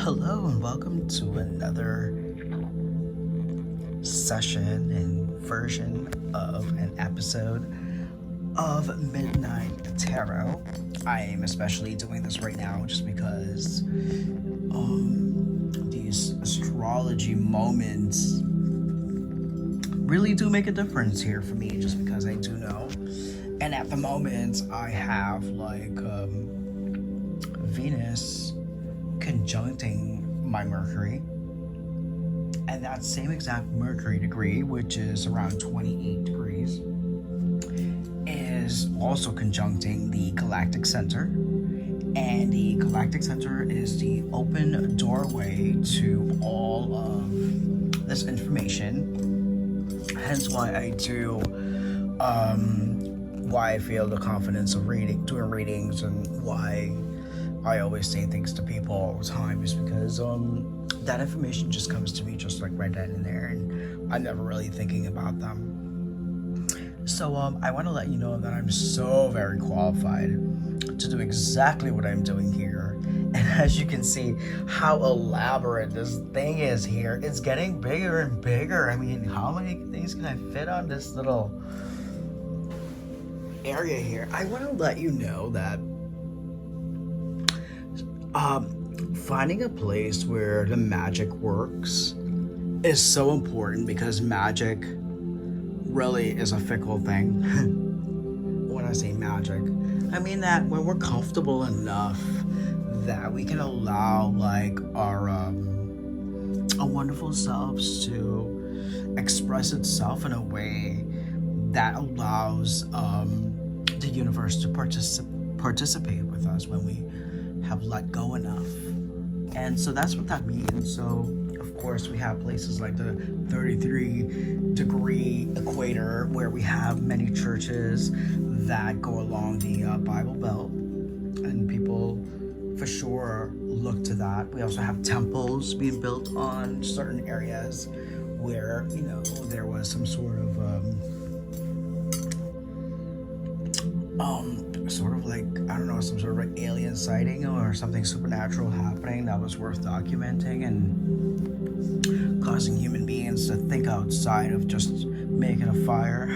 Hello and welcome to another session and version of an episode of Midnight Tarot. I am especially doing this right now just because these astrology moments really do make a difference here for me, just because I do know. And at the moment, I have Venus conjuncting my Mercury, and that same exact Mercury degree, which is around 28 degrees, is also conjuncting the galactic center. And the galactic center is the open doorway to all of this information, hence why I do why I feel the confidence of doing readings, and why I always say things to people all the time, is because that information just comes to me just like right then and there, and I'm never really thinking about them. So I want to let you know that I'm so very qualified to do exactly what I'm doing here. And as you can see how elaborate this thing is here, it's getting bigger and bigger. I mean, how many things can I fit on this little area here? I want to let you know that finding a place where the magic works is so important, because magic really is a fickle thing. When I say magic, I mean that when we're comfortable enough that we can allow our wonderful selves to express itself in a way that allows the universe to participate with us when we have let go enough. And so that's what that means. So of course we have places like the 33-degree equator, where we have many churches that go along the Bible Belt, and people for sure look to that. We also have temples being built on certain areas where, there was some sort of some sort of alien sighting or something supernatural happening that was worth documenting and causing human beings to think outside of just making a fire.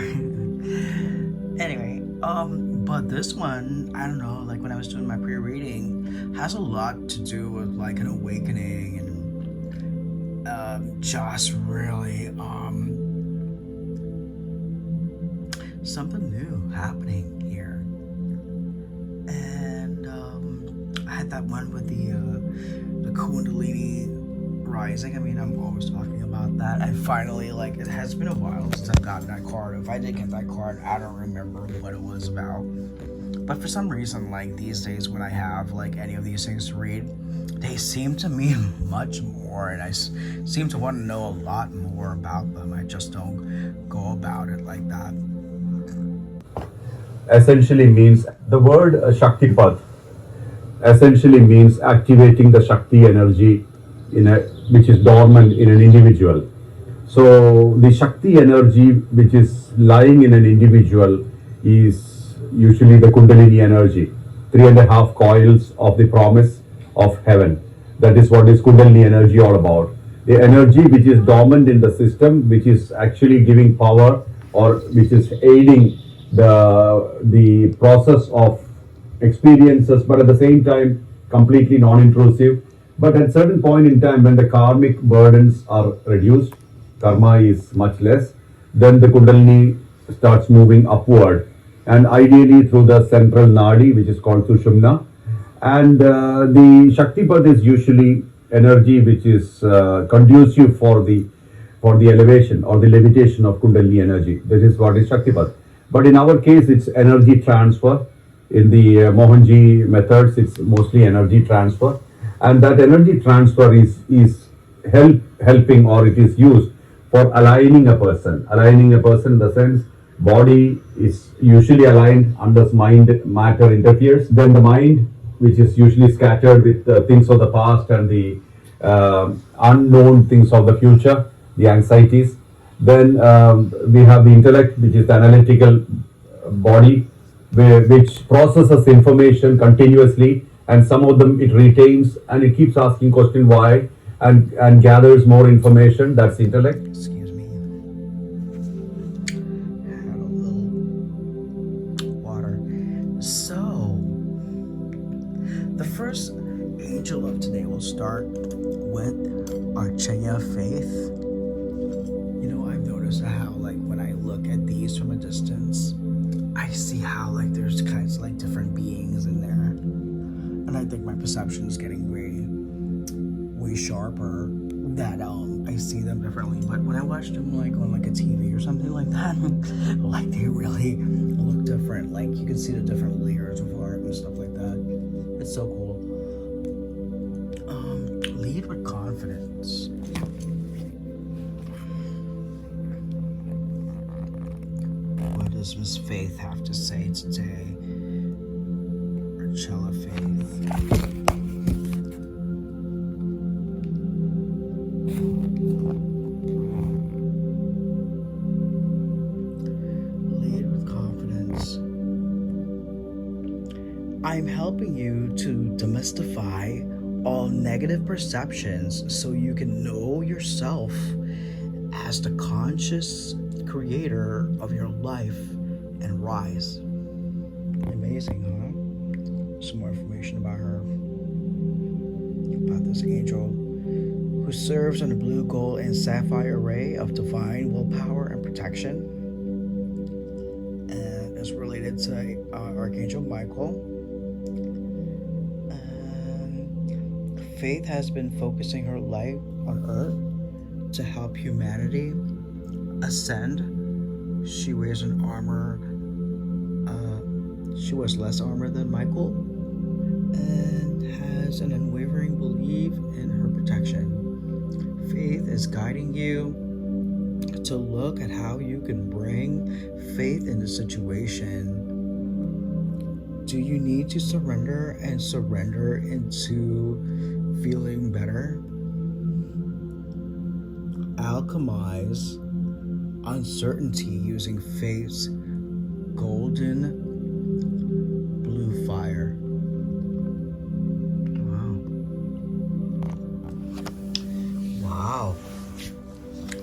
Anyway, but this one, I don't know, when I was doing my pre-reading, has a lot to do with an awakening and just really something new happening here. And I had that one with the kundalini rising. I mean, I'm always talking about that. I finally, it has been a while since I've gotten that card. If I did get that card, I don't remember what it was about. But for some reason, these days when I have any of these things to read, they seem to mean much more, and I seem to want to know a lot more about them. I just don't go about it like that. Essentially means the word Shaktipat essentially means activating the Shakti energy which is dormant in an individual. So the Shakti energy which is lying in an individual is usually the Kundalini energy, 3.5 coils of the promise of heaven. That is what is Kundalini energy all about. The energy which is dormant in the system, which is actually giving power, or which is aiding the process of experiences, but at the same time completely non-intrusive. But at a certain point in time, when the karmic burdens are reduced, karma is much less, then the Kundalini starts moving upward, and ideally through the central nadi, which is called Sushumna. And the Shaktipat is usually energy which is conducive for the elevation or the levitation of Kundalini energy. That is what is Shaktipat. But in our case, it's energy transfer. In the Mohanji methods, it's mostly energy transfer. And that energy transfer is helping, or it is used for aligning a person. Aligning a person in the sense, body is usually aligned unless matter interferes. Then the mind, which is usually scattered with things of the past and the unknown things of the future, the anxieties. Then we have the intellect, which is the analytical body, which processes information continuously and some of them it retains and it keeps asking question why, and gathers more information. That's intellect. Excuse me. Had a little water. So, the first angel of today will start with Archeya Faith. You know, I've noticed how, like, when I look at these from a distance, I see how, like, there's kinds of, like, different beings in there. And I think my perception is getting way sharper, that I see them differently. But when I watch them, like, on, like, a TV or something like that, like, they really look different. Like, you can see the different layers of art and stuff like that. It's so cool. Lead with confidence. What does Miss Faith have to say today? Archella Faith. Lead with confidence. I'm helping you to demystify all negative perceptions so you can know yourself as the conscious creator of your life and rise. Amazing, huh? Some more information about her. About this angel who serves on the blue, gold, and sapphire array of divine willpower and protection, and is related to Archangel Michael. Faith has been focusing her life on Earth to help humanity ascend. She wears an armor. She wears less armor than Michael, and has an unwavering belief in her protection. Faith is guiding you to look at how you can bring faith in the situation. Do you need to surrender into feeling better? Alchemize uncertainty using faith's golden blue fire. Wow.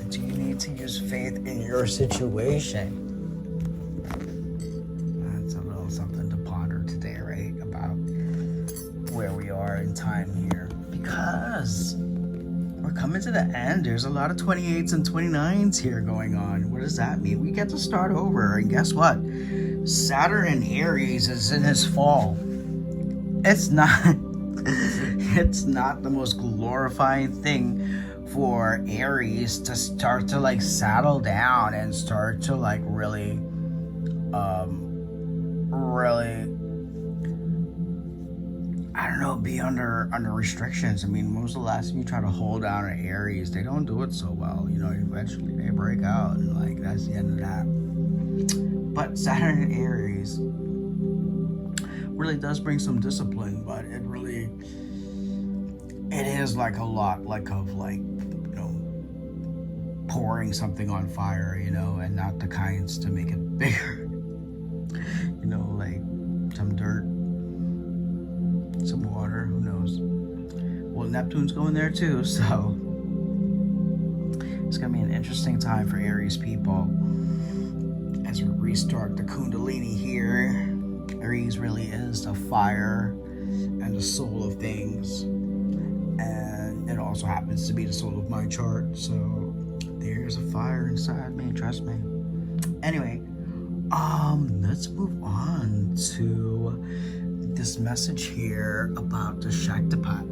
Do you need to use faith in your situation? That's a little something to ponder today, right? About where we are in time here. Because we're coming to the end. There's a lot of 28s and 29s here going on. What does that mean? We get to start over. And guess what? Saturn in Aries is in his fall. It's not the most glorifying thing for Aries to start to like settle down and start to like really I don't know, be under restrictions. I mean, when was the last time you try to hold down an Aries? They don't do it so well. You know, eventually they break out, and like that's the end of that. But Saturn in Aries really does bring some discipline, but it is like a lot like of like, you know, pouring something on fire, you know, and not the kinds to make it bigger. You know, like some dirt, some water, who knows. Well, Neptune's going there too, so it's gonna be an interesting time for Aries people as we restart the kundalini here. Aries really is the fire and the soul of things, and it also happens to be the soul of my chart, so there's a fire inside me, trust me. Anyway, let's move on to this message here about the Shaktipat.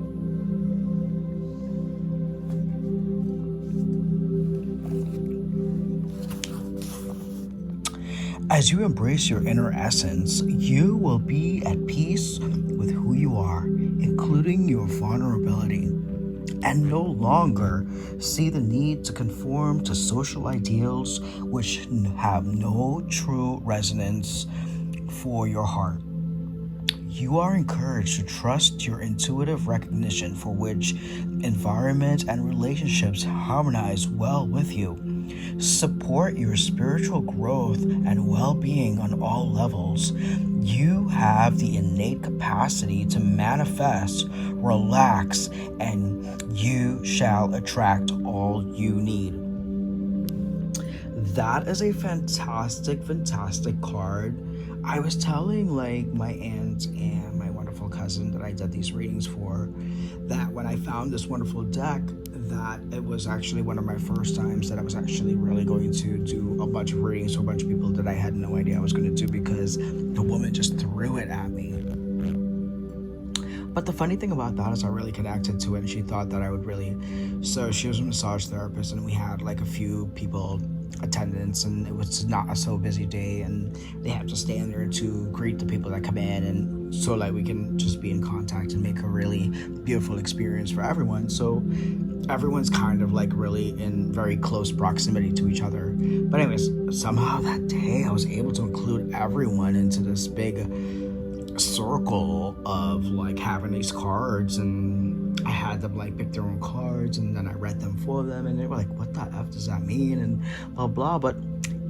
As you embrace your inner essence, you will be at peace with who you are, including your vulnerability, and no longer see the need to conform to social ideals which have no true resonance for your heart. You are encouraged to trust your intuitive recognition, for which environment and relationships harmonize well with you. Support your spiritual growth and well-being on all levels. You have the innate capacity to manifest, relax, and you shall attract all you need. That is a fantastic, fantastic card. I was telling like my aunt and my wonderful cousin that I did these readings for that when I found this wonderful deck, that it was actually one of my first times that I was actually really going to do a bunch of readings for a bunch of people that I had no idea I was going to do, because the woman just threw it at me. But the funny thing about that is I really connected to it, and she thought that I would really. So she was a massage therapist, and we had like a few people attendance, and it was not a so busy day, and they have to stand there to greet the people that come in, and so like we can just be in contact and make a really beautiful experience for everyone. So everyone's kind of like really in very close proximity to each other. But anyways, somehow that day I was able to include everyone into this big circle of like having these cards, and I had them like pick their own cards, and then I read them for them, and they were like, what the F does that mean, and blah blah. But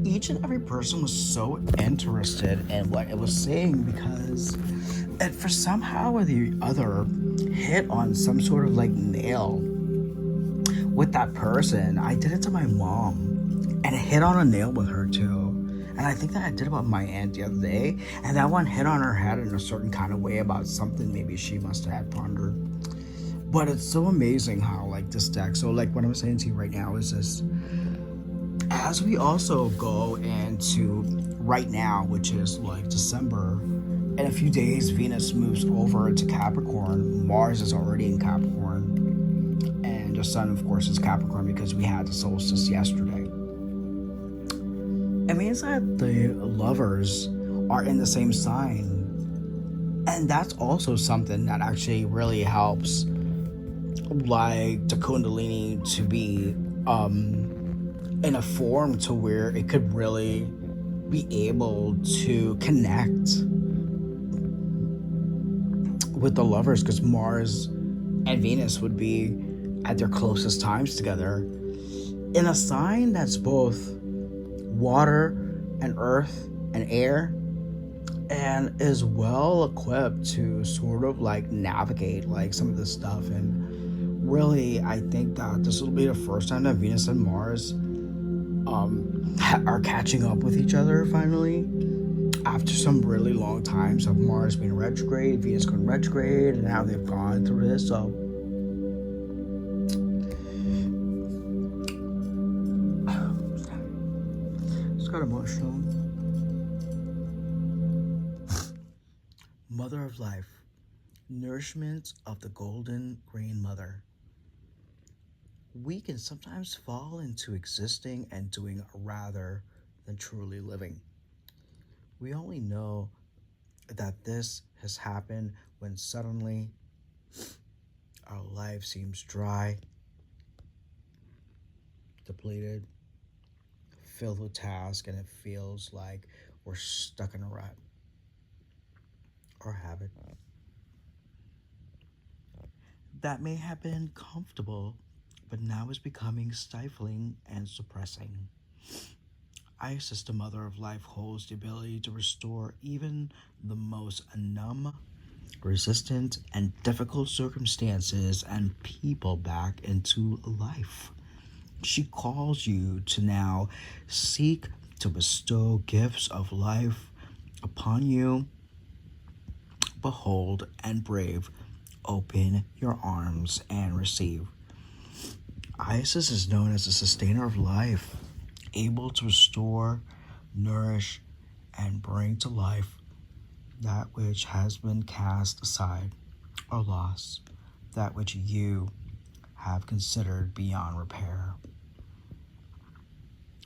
each and every person was so interested in what it was saying, because it for somehow or the other hit on some sort of like nail with that person. I did it to my mom, and it hit on a nail with her too. And I think that I did about my aunt the other day, and that one hit on her head in a certain kind of way about something maybe she must have had pondered. But it's so amazing how like this deck, so like what I'm saying to you right now is this, as we also go into right now, which is like December, in a few days Venus moves over into Capricorn, Mars is already in Capricorn, and the Sun of course is Capricorn because we had the solstice yesterday. It means that the lovers are in the same sign. And that's also something that actually really helps like the kundalini to be in a form to where it could really be able to connect with the lovers, because Mars and Venus would be at their closest times together in a sign that's both water and earth and air, and is well equipped to sort of like navigate like some of this stuff. And really I think that this will be the first time that Venus and Mars are catching up with each other finally, after some really long times of Mars being retrograde, Venus going retrograde, and now they've gone through this. So got emotional. Mother of life, nourishment of the golden grain mother. We can sometimes fall into existing and doing rather than truly living. We only know that this has happened when suddenly our life seems dry, depleted, filled with tasks, and it feels like we're stuck in a rut or habit. That may have been comfortable, but now is becoming stifling and suppressing. Isis, the mother of life, holds the ability to restore even the most numb, resistant, and difficult circumstances and people back into life. She calls you to now seek to bestow gifts of life upon you. Behold and brave, open your arms and receive. Isis is known as the sustainer of life, able to restore, nourish, and bring to life that which has been cast aside or lost, that which you have considered beyond repair.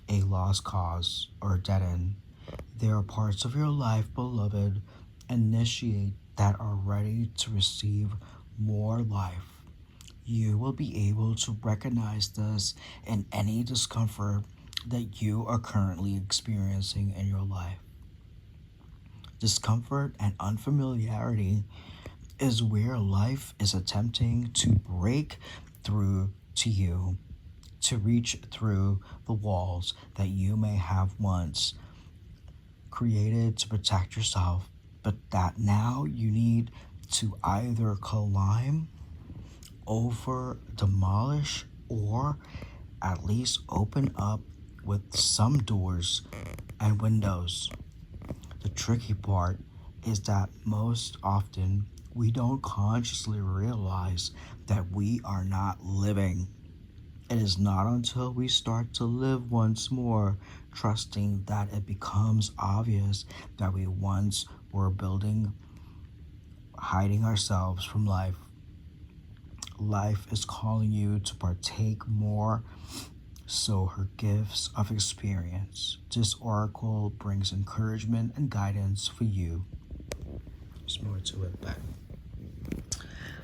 A lost cause or dead end. There are parts of your life, beloved, initiate that are ready to receive more life. You will be able to recognize this in any discomfort that you are currently experiencing in your life. Discomfort and unfamiliarity is where life is attempting to break through to you, to reach through the walls that you may have once created to protect yourself but that now you need to either climb over, demolish, or at least open up with some doors and windows. The tricky part is that most often we don't consciously realize that we are not living. It is not until we start to live once more, trusting that it becomes obvious that we once were hiding ourselves from life. Life is calling you to partake more, so her gifts of experience. This oracle brings encouragement and guidance for you. There's more to it, but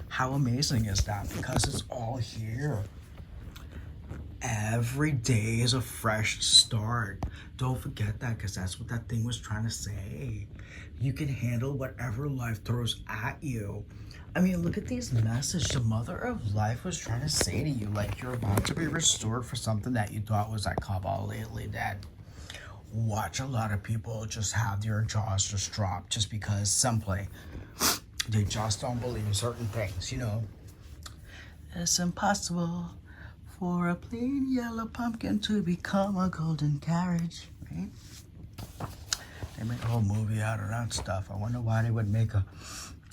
how amazing is that? Because it's all here. Every day is a fresh start. Don't forget that, because that's what that thing was trying to say. You can handle whatever life throws at you. I mean, look at these messages the mother of life was trying to say to you. Like, you're about to be restored for something that you thought was like completely dead. Watch a lot of people just have their jaws just drop just because simply they just don't believe certain things, you know. It's impossible for a plain yellow pumpkin to become a golden carriage, right? They make a whole movie out of that stuff. I wonder why they would make a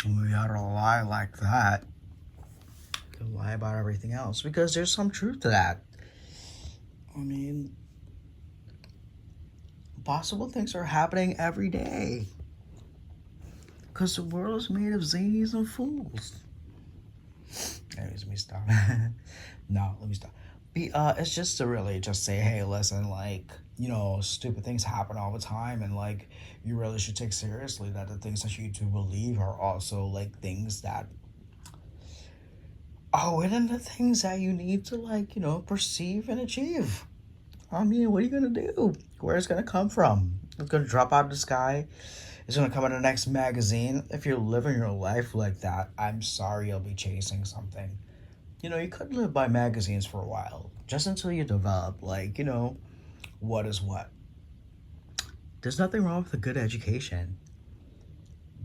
movie out of a lie like that. They lie about everything else, because there's some truth to that. I mean, possible things are happening every day, because the world is made of zanies and fools. Anyways, let me stop. No, let me stop. It's just to really just say, hey, listen, like, you know, stupid things happen all the time, and like, you really should take seriously that the things that you do believe are also like things that are within the things that you need to, like, you know, perceive and achieve. I mean, what are you gonna do? Where it's gonna come from? It's gonna drop out of the sky. It's gonna come in the next magazine. If you're living your life like that, I'm sorry, you'll be chasing something. You know, you could live by magazines for a while, just until you develop, like, you know, what is what. There's nothing wrong with a good education.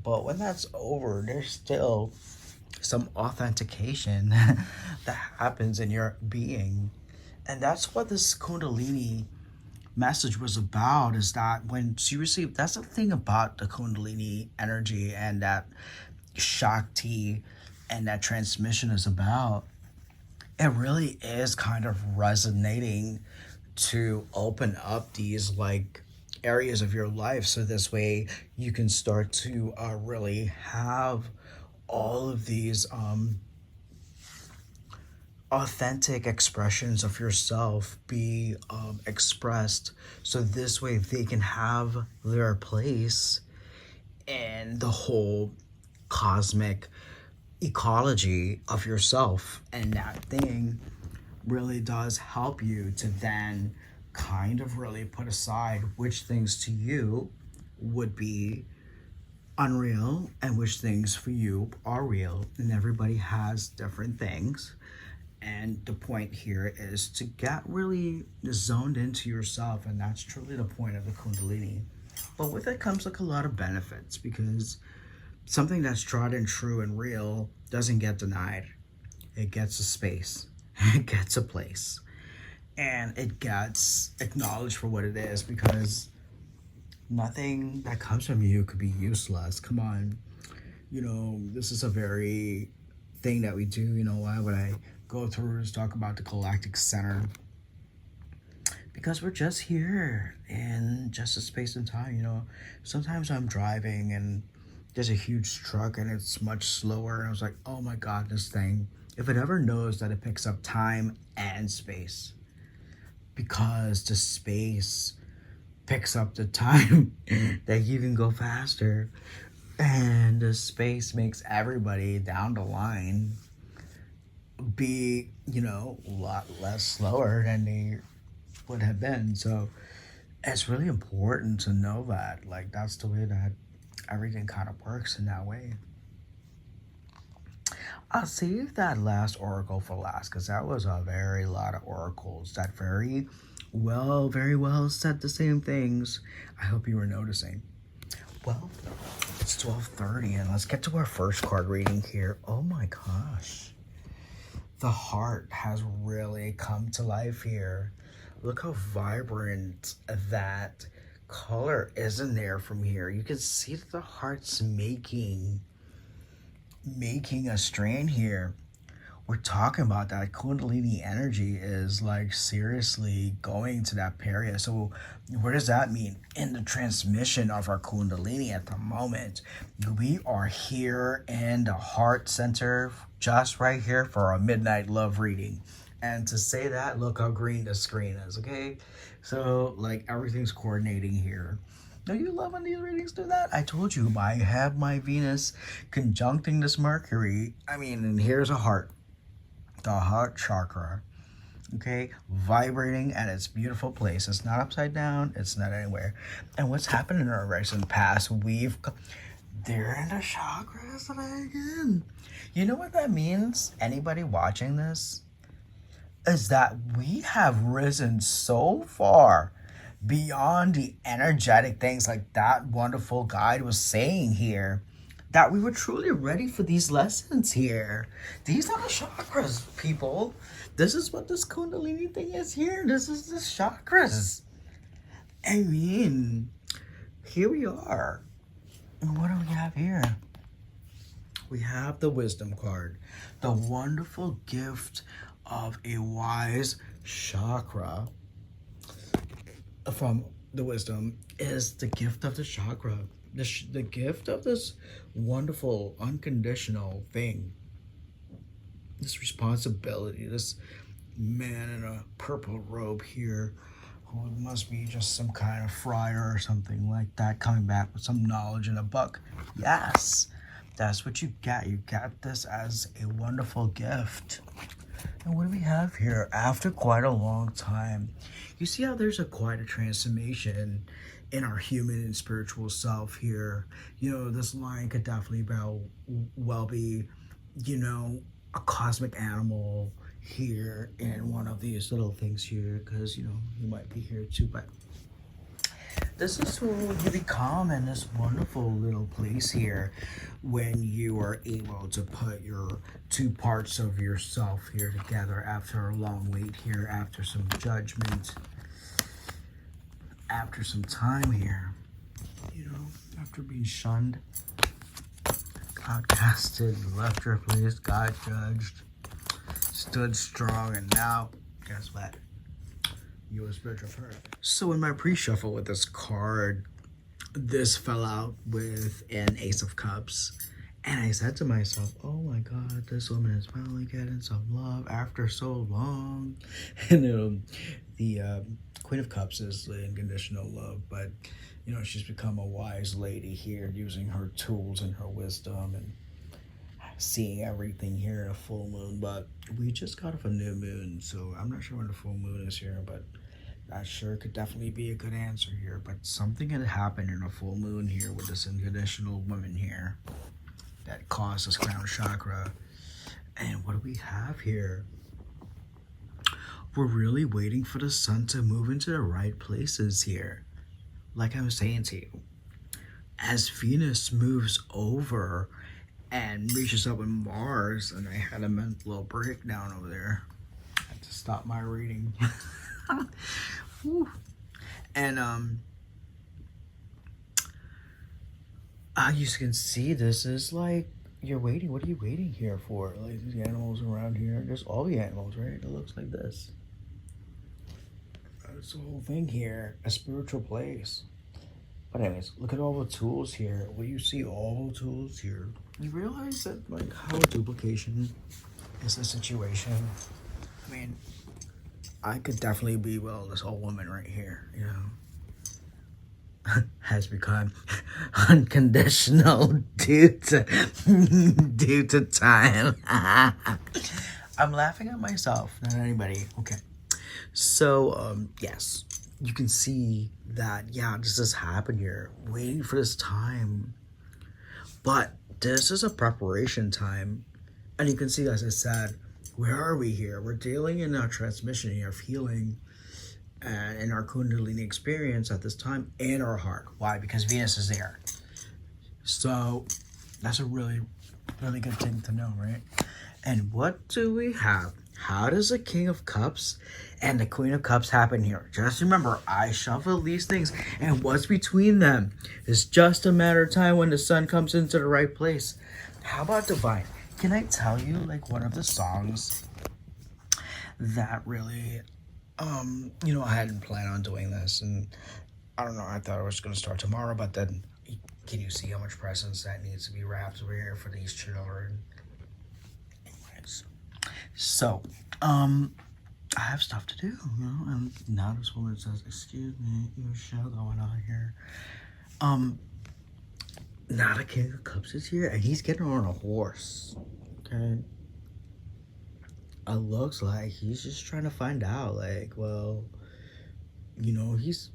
But when that's over, there's still some authentication that happens in your being. And that's what this kundalini message was about, is that when you receive, that's the thing about the kundalini energy and that shakti and that transmission is about. It really is kind of resonating to open up these like areas of your life, so this way you can start to really have all of these authentic expressions of yourself be expressed, so this way they can have their place in the whole cosmic ecology of yourself. And that thing really does help you to then kind of really put aside which things to you would be unreal and which things for you are real. And everybody has different things, and the point here is to get really zoned into yourself, and that's truly the point of the kundalini. But with it comes like a lot of benefits, because something that's tried and true and real doesn't get denied. It gets a space, it gets a place, and it gets acknowledged for what it is, because nothing that comes from you could be useless. Come on. You know, this is a very thing that we do. You know, why would I go through and talk about the galactic center? Because we're just here in just a space and time. You know, sometimes I'm driving and there's a huge truck and it's much slower, and I was like, oh my god, this thing, if it ever knows that it picks up time and space, because the space picks up the time that you can go faster, and the space makes everybody down the line be, you know, a lot less slower than they would have been. So it's really important to know that, like, that's the way that everything kind of works in that way. I'll save that last oracle for last, because that was a very lot of oracles that very well said the same things. I hope you were noticing. Well, it's 12:30, and let's get to our first card reading here. Oh my gosh. The heart has really come to life here. Look how vibrant that color is in there from here. You can see that the heart's making a strand here. We're talking about that kundalini energy is like seriously going to that area. So what does that mean? In the transmission of our kundalini at the moment, we are here in the heart center, just right here for our midnight love reading. And to say that, look how green the screen is, okay? So like everything's coordinating here. Don't you love when these readings do that? I told you, I have my Venus conjuncting this Mercury. I mean, and here's a heart. The heart chakra, okay, vibrating at its beautiful place. It's not upside down, it's not anywhere. And what's happened in our recent past, they're in the chakras again. You know what that means? Anybody watching this? Is that we have risen so far beyond the energetic things like that wonderful guide was saying here, that we were truly ready for these lessons here. These are the chakras, people. This is what this kundalini thing is here. This is the chakras. I mean, here we are. And what do we have here? We have the wisdom card. The wonderful gift of a wise chakra from the wisdom is the gift of the chakra. The gift of this wonderful, unconditional thing, this responsibility, this man in a purple robe here, who must be just some kind of friar or something like that, coming back with some knowledge in a book. Yes, that's what you get. You get this as a wonderful gift. And what do we have here? After quite a long time, you see how there's quite a transformation in our human and spiritual self here. You know, this line could definitely well be, you know, a cosmic animal here in one of these little things here, because, you know, you might be here too. But this is who you become in this wonderful little place here when you are able to put your two parts of yourself here together after a long wait here, after some judgment, after some time here, you know, after being shunned, outcasted, left your place, got judged, stood strong, and now, guess what? You're a spiritual person. So in my pre-shuffle with this card, this fell out with an Ace of Cups. And I said to myself, oh my God, this woman is finally getting some love after so long. And the Queen of Cups is the unconditional love, but you know, she's become a wise lady here, using her tools and her wisdom and seeing everything here in a full moon. But we just got off a new moon, so I'm not sure when the full moon is here, but that sure could definitely be a good answer here. But something had happened in a full moon here with this unconditional woman here that caused this crown chakra. And what do we have here? We're really waiting for the sun to move into the right places here. Like I was saying to you, as Venus moves over and reaches up with Mars, and I had a mental breakdown over there. I had to stop my reading. And you can see this is like, you're waiting. What are you waiting here for? Like these animals around here, just all the animals, right? It looks like this. That's the whole thing here, a spiritual place. But anyways, look at all the tools here. When you see all the tools here, you realize that like how duplication is the situation. I mean, I could definitely be, well, this old woman right here, you know, has become unconditional due to time. I'm laughing at myself, not anybody. Okay. So, yes, you can see that, yeah, this has happened here, waiting for this time. But this is a preparation time. And you can see, as I said, where are we here? We're dealing in our transmission here of healing and in our kundalini experience at this time in our heart. Why? Because Venus is there. So that's a really, really good thing to know, right? And what do we have? How does the King of Cups and the Queen of Cups happen here? Just remember, I shuffle these things, and what's between them is just a matter of time when the sun comes into the right place. How about Divine? Can I tell you, like, one of the songs that really, I hadn't planned on doing this, and I don't know, I thought I was going to start tomorrow, but then can you see how much presents that needs to be wrapped over here for these children? Anyways, so, I have stuff to do, and now this woman says, "Excuse me, your show going on here." Now the King of Cups is here, and he's getting on a horse. Okay, it looks like he's just trying to find out, like, well, he's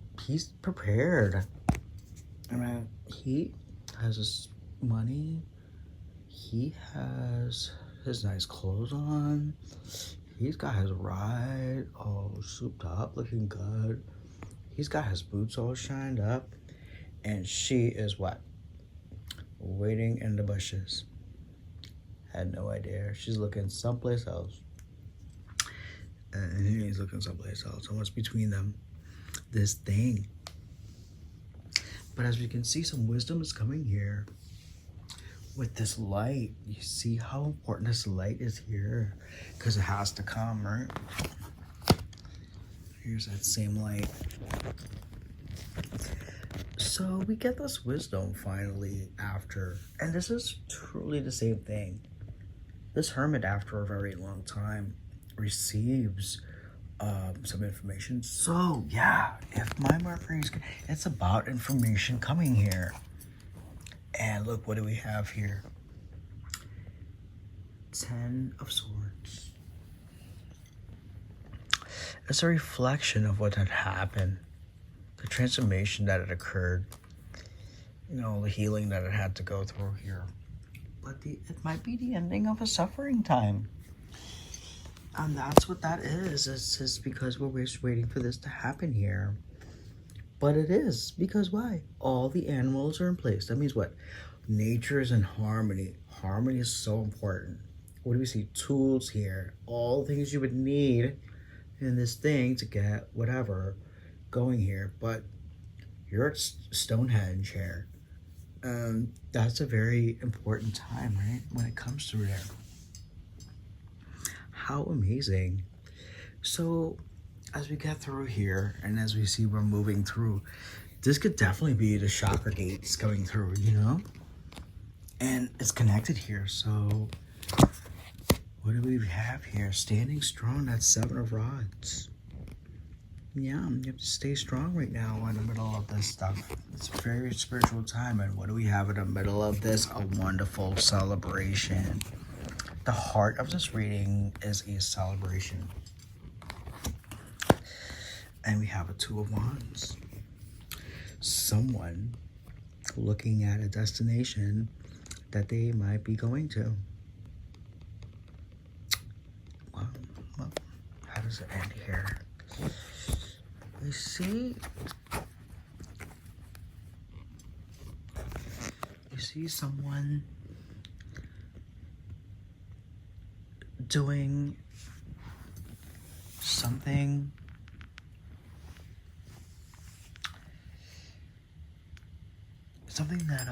prepared. I mean, he has his money. He has his nice clothes on. He's got his ride all souped up, looking good. He's got his boots all shined up. And she is what? Waiting in the bushes. Had no idea. She's looking someplace else. And he's looking someplace else. So what's between them? This thing. But as we can see, some wisdom is coming here. With this light, you see how important this light is here, because it has to come, right? Here's that same light. So we get this wisdom finally after, and this is truly the same thing. This hermit, after a very long time, receives some information. So yeah, if my Mercury's, it's about information coming here. And look, what do we have here? 10 of Swords. It's a reflection of what had happened. The transformation that had occurred. The healing that it had to go through here. But it might be the ending of a suffering time. And that's what that is. It's just because we're just waiting for this to happen here. But it is, because why? All the animals are in place. That means what? Nature is in harmony. Harmony is so important. What do we see? Tools here. All things you would need in this thing to get whatever going here. But you're at Stonehenge here. That's a very important time, right? When it comes to there. How amazing. So as we get through here, and as we see we're moving through, this could definitely be the chakra gates going through, and it's connected here. So what do we have here? Standing strong. That's 7 of Rods. Yeah, you have to stay strong right now in the middle of this stuff. It's a very spiritual time. And what do we have in the middle of this? A wonderful celebration. The heart of this reading is a celebration. And we have a 2 of Wands. Someone looking at a destination that they might be going to. Well, how does it end here? You see someone doing something that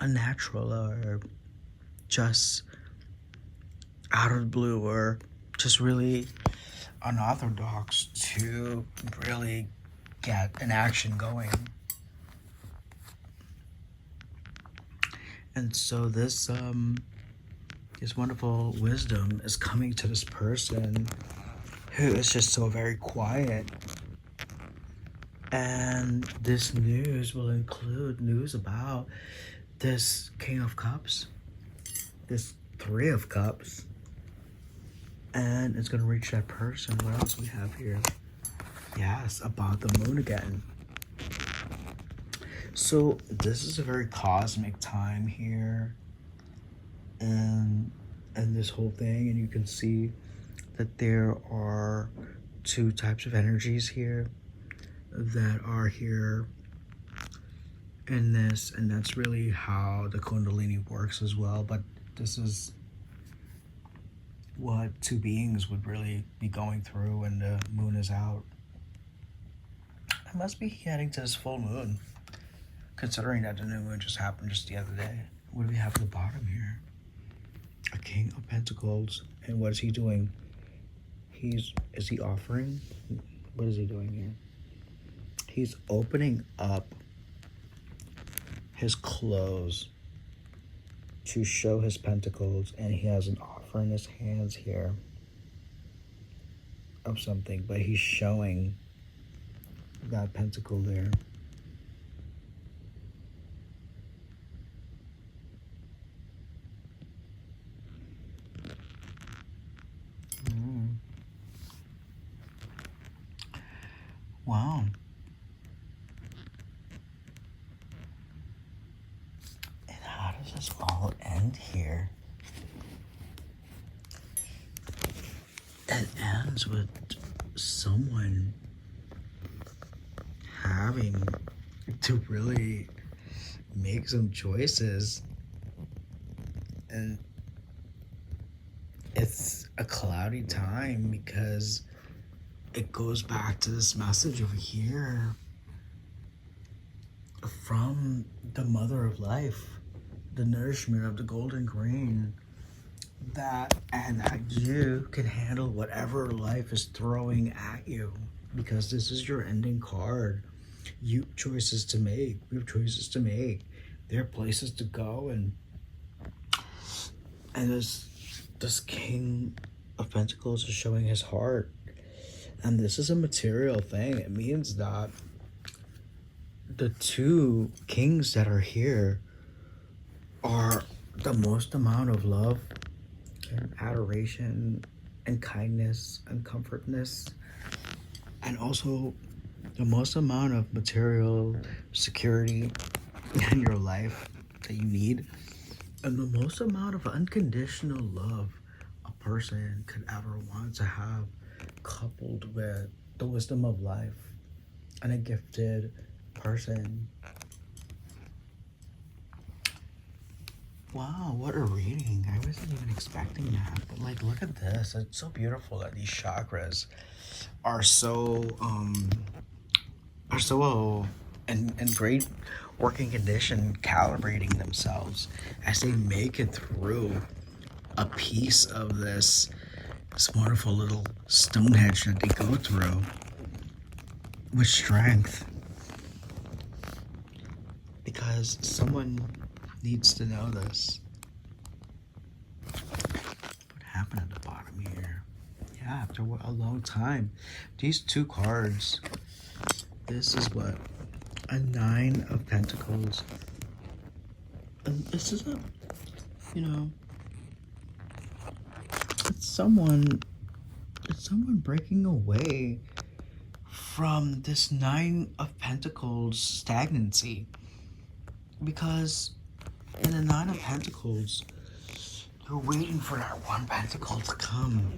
unnatural, or just out of the blue, or just really unorthodox to really get an action going. And so this wonderful wisdom is coming to this person who is just so very quiet. And this news will include news about this King of Cups, this 3 of Cups, and it's going to reach that person. What else we have here? Yes, about the moon again. So this is a very cosmic time here, and this whole thing, and you can see that there are 2 types of energies here. that are here in this, and that's really how the kundalini works as well. But this is what two beings would really be going through when the moon is out. I must be heading to this full moon, considering that the new moon just happened just the other day. What do we have at the bottom here? A King of Pentacles. And what is he doing? Is he offering? What is he doing here? He's opening up his clothes to show his pentacles, and he has an offer in his hands here of something, but he's showing that pentacle there. Wow. And how does this all end here? It ends with someone having to really make some choices, and it's a cloudy time because it goes back to this message over here from the mother of life, the nourishment of the golden grain, that you can handle whatever life is throwing at you, because this is your ending card. You have choices to make. We have choices to make. There are places to go, and this King of Pentacles is showing his heart. And this is a material thing. It means that the two kings that are here are the most amount of love and adoration and kindness and comfortness, and also the most amount of material security in your life that you need, and the most amount of unconditional love a person could ever want to have, coupled with the wisdom of life and a gifted person. Wow, what a reading. I wasn't even expecting that. But like, look at this. It's so beautiful that these chakras are so in great working condition, calibrating themselves as they make it through a piece of this wonderful little Stonehenge that they go through with strength, because someone needs to know this. What happened at the bottom here? Yeah, after a long time, these two cards, this is what, a Nine of Pentacles, and this is it's someone breaking away from this Nine of Pentacles stagnancy, because in the Nine of Pentacles, you're waiting for that one pentacle to come,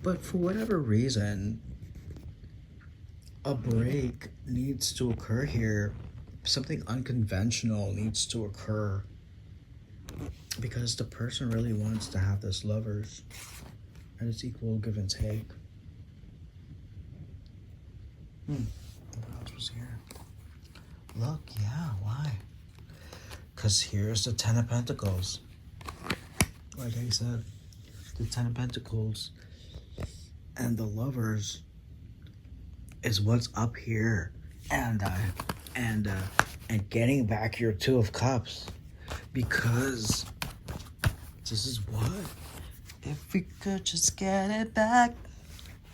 but for whatever reason, a break needs to occur here. Something unconventional needs to occur, because the person really wants to have this lovers, and it's equal give and take. What else was here? Look, yeah, why? Because here's the Ten of Pentacles. Like I said, the Ten of Pentacles and the lovers is what's up here, and getting back your Two of Cups, because this is what, if we could just get it back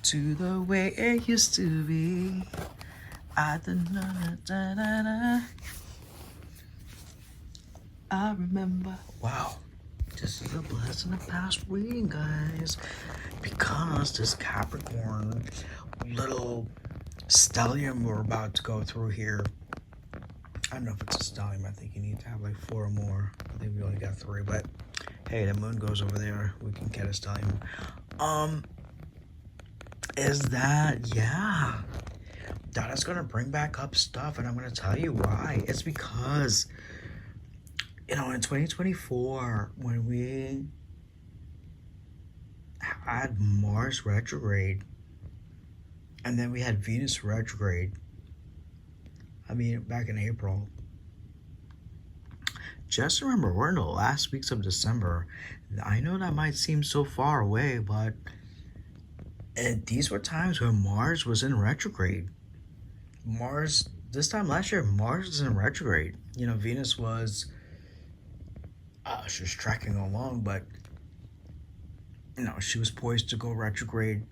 to the way it used to be. I remember. Wow, this is a blessing of past reading, guys, because this Capricorn little stellium we're about to go through here, I don't know if it's a stellium. I think you need to have like 4 or more. I think we only got 3, but hey, the moon goes over there. We can get a stellium. Is that, yeah, that is going to bring back up stuff, and I'm going to tell you why. It's because, in 2024, when we had Mars retrograde, and then we had Venus retrograde, back in April, just remember, we're in the last weeks of December. I know that might seem so far away, but these were times when Mars was in retrograde. This time last year, Mars was in retrograde. Venus was, she was tracking along, but, she was poised to go retrograde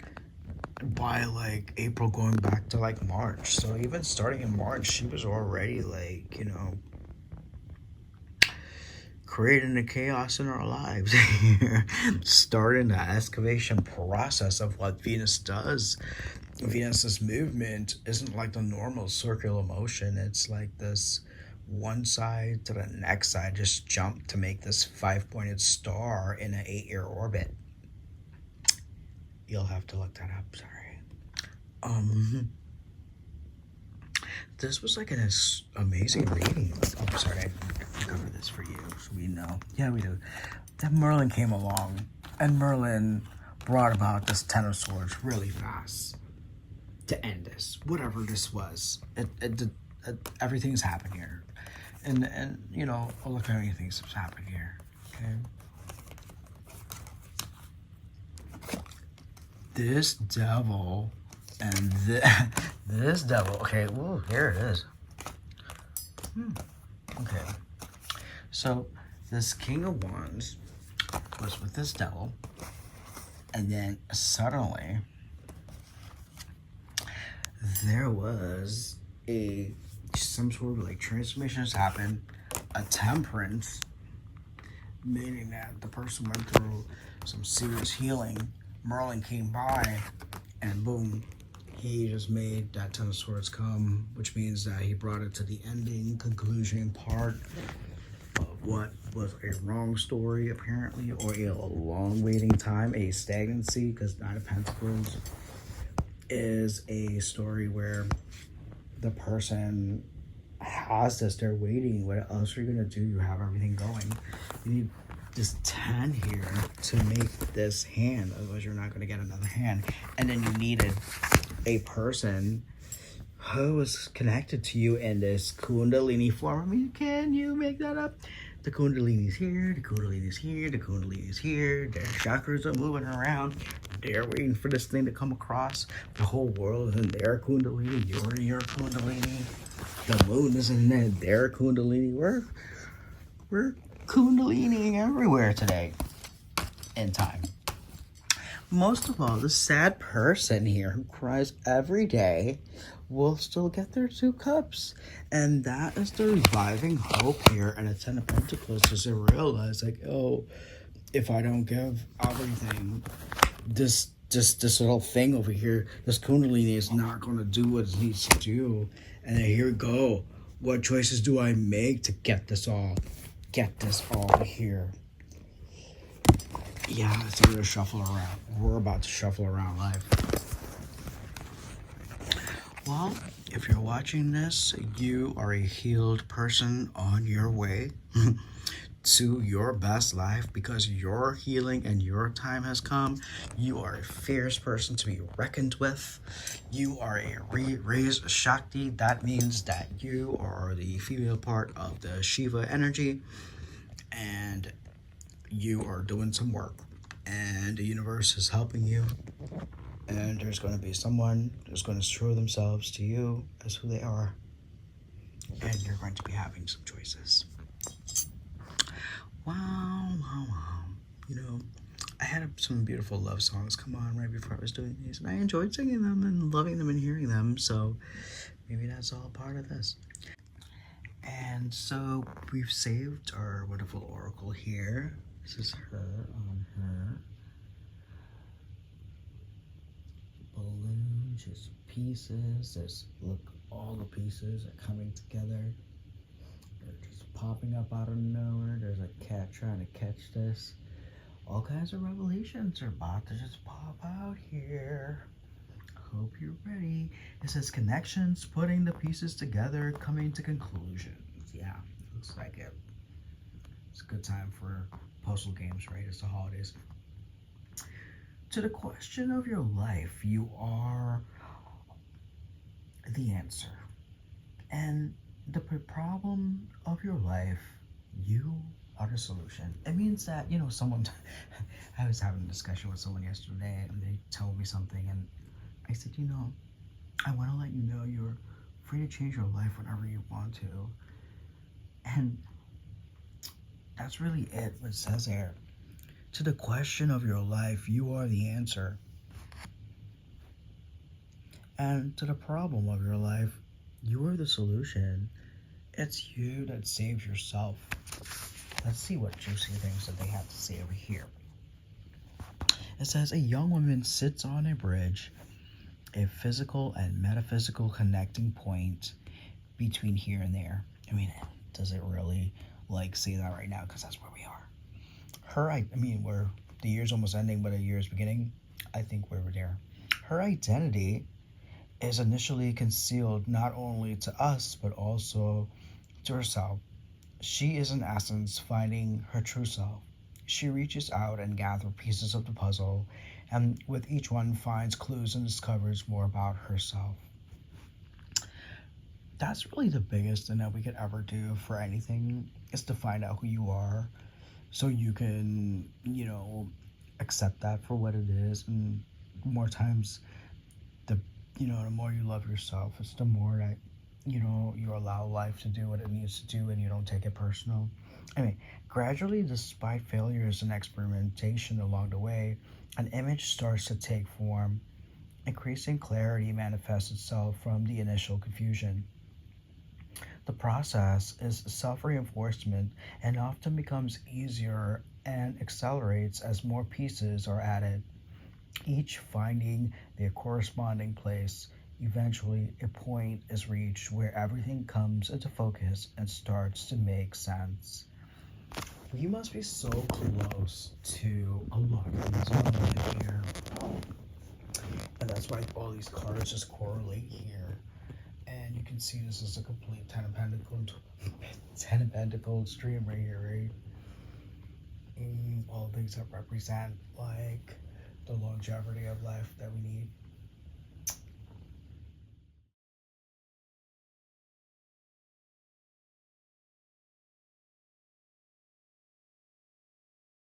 by, like, April going back to, like, March. So even starting in March, she was already, like, creating the chaos in our lives. Starting the excavation process of what Venus does. Venus's movement isn't like the normal circular motion. It's like this one side to the next side just jump to make this 5-pointed star in an 8-year orbit. You'll have to look that up. Sorry. This was like an amazing reading. Oh, sorry, I didn't cover this for you, so we know. Yeah, we do. Then Merlin came along, and Merlin brought about this Ten of Swords really fast to end this, whatever this was. Everything's happened here, and look at everything that's happened here. Okay, this devil. And this devil, okay, ooh, here it is. Okay, so this King of Wands was with this devil, and then suddenly there was some sort of like transformation has happened, a temperance, meaning that the person went through some serious healing. Merlin came by, and boom, he just made that Ten of Swords come, which means that he brought it to the ending, conclusion part of what was a wrong story, apparently, or a long waiting time, a stagnancy, because Nine of Pentacles is a story where the person has this, they're waiting. What else are you going to do? You have everything going. You need this 10 here to make this hand, otherwise you're not going to get another hand. And then you needed a person who was connected to you in this kundalini form. Can you make that up? The kundalini's here, the kundalini's here, the kundalini's here. Their chakras are moving around. They're waiting for this thing to come across. The whole world is in their kundalini. You're in your kundalini. The moon is in their kundalini. We're kundaliniing everywhere today in time. Most of all, the sad person here who cries every day will still get their 2 cups. And that is the reviving hope here. And a Ten of Pentacles is to realize, like, oh, if I don't give everything, this little thing over here, this kundalini is not going to do what it needs to do. And then here we go. What choices do I make to get this all here? Yeah, it's going to shuffle around. We're about to shuffle around life. Well, if you're watching this, you are a healed person on your way to your best life, because your healing and your time has come. You are a fierce person to be reckoned with. You are a raised Shakti. That means that you are the female part of the Shiva energy, and you are doing some work, and the universe is helping you, and there's going to be someone who's going to show themselves to you as who they are, and you're going to be having some choices. Wow. I had some beautiful love songs come on right before I was doing these, and I enjoyed singing them and loving them and hearing them, so maybe that's all part of this. And so we've saved our wonderful oracle here. This is her on her balloon, just pieces. Look, all the pieces are coming together. They're just popping up out of nowhere. There's a cat trying to catch this. All kinds of revelations are about to just pop out here. hope you're ready. It says connections, putting the pieces together, coming to conclusions. Yeah, looks like it. It's a good time for puzzle games, right? It's the holidays. To the question of your life, you are the answer. And the problem of your life, you are the solution. It means that, someone, I was having a discussion with someone yesterday and they told me something, and I said, I want to let you know you're free to change your life whenever you want to. And that's really it, what it says there. To the question of your life, you are the answer. And to the problem of your life, you are the solution. It's you that saves yourself. Let's see what juicy things that they have to say over here. It says, a young woman sits on a bridge, a physical and metaphysical connecting point between here and there. I mean, does it really say that right now? Because that's where we are. We're the year's almost ending, but a year's beginning. I think we're there. Her identity is initially concealed not only to us, but also to herself. She is in essence finding her true self. She reaches out and gathers pieces of the puzzle, and with each one finds clues and discovers more about herself. That's really the biggest thing that we could ever do for anything, is to find out who you are, so you can, accept that for what it is. And more times, the more you love yourself, it's the more that, you allow life to do what it needs to do and you don't take it personal. Gradually, despite failures and experimentation along the way, an image starts to take form. Increasing clarity manifests itself from the initial confusion. The process is self reinforcement and often becomes easier and accelerates as more pieces are added, each finding their corresponding place. Eventually, a point is reached where everything comes into focus and starts to make sense. We must be so close to a lot of things in our life here. And that's why all these cards just correlate here. And you can see this is a complete Ten of Pentacles stream right here, right? All things that represent the longevity of life that we need.